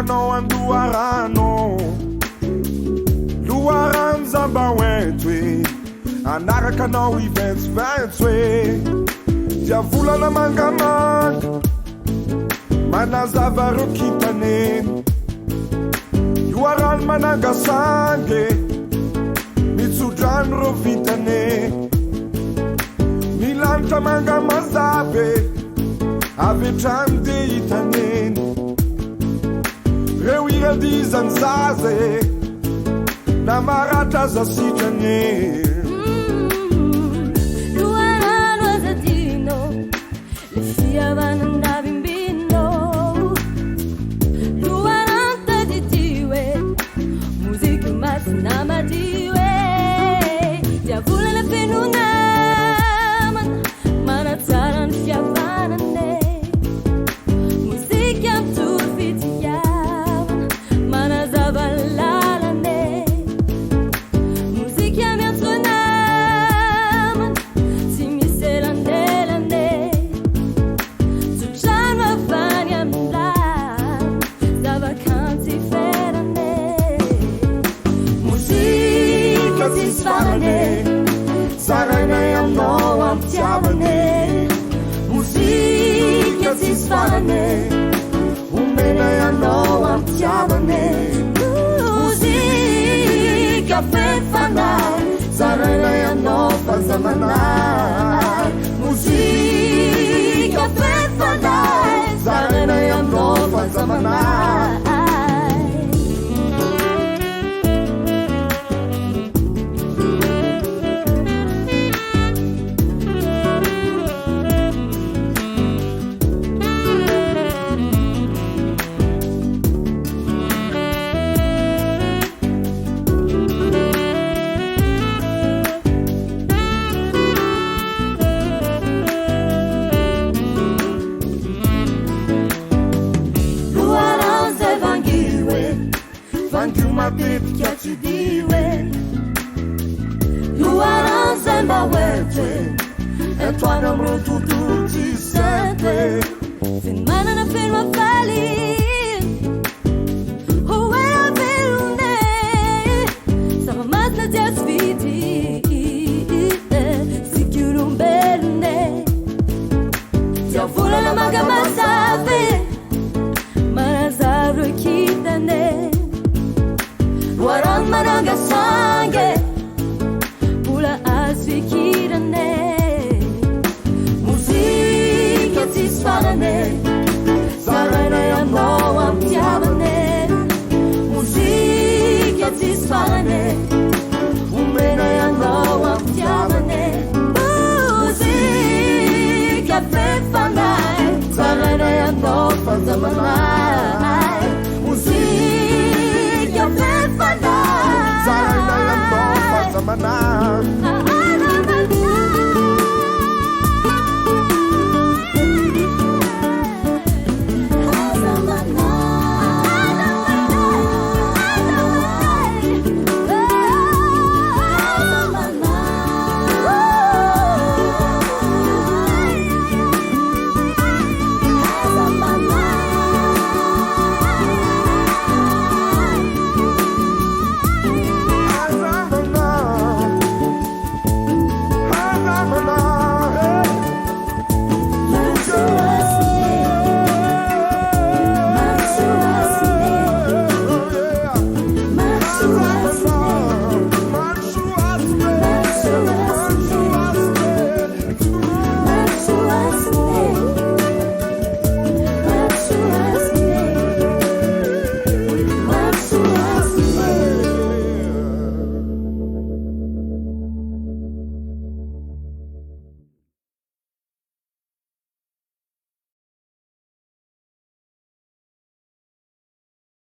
anao andoarano loarano zambaoento e anaraka anao iventsoiventso e dia volana mangamanga manazava ro kitane loarano manangasange mitsodrano ro vitane milanitra mangamazave avetrano de hitaneny reo iradizany zaze na maratra aza sitrane loarano azadino le fiavanandavimbino loarano taditiwe musique masina madiwe diavolana fenonamana manatsara ny fiavanane musique amturfitiavana manazava lalane musique amiatronamana tsy misy elandelane sotrano avany amilana zavakantsy ferane musique tsisy farane sarainay aminao ampitiavane musique tsisy farane omenay anao ampitiavane musique fefanahy sarainay anao fanzamanay musique fefanahy sarainay anao fanzamanay matetika tsy diwe loarano zay mba oente antoana amiro tontolo tsy sente feno manana feno avaly hoe avelone zava-masina dia tsy vity sikiolombelone dia volana mangamazave manazava ro kitane loarano manangasange mbola azo fikirane musique tsisy farane sarainay anao ampitiavane musique tsisy farane omenay anao ampitiavane musique fefanahy sarainay anao fanzamanay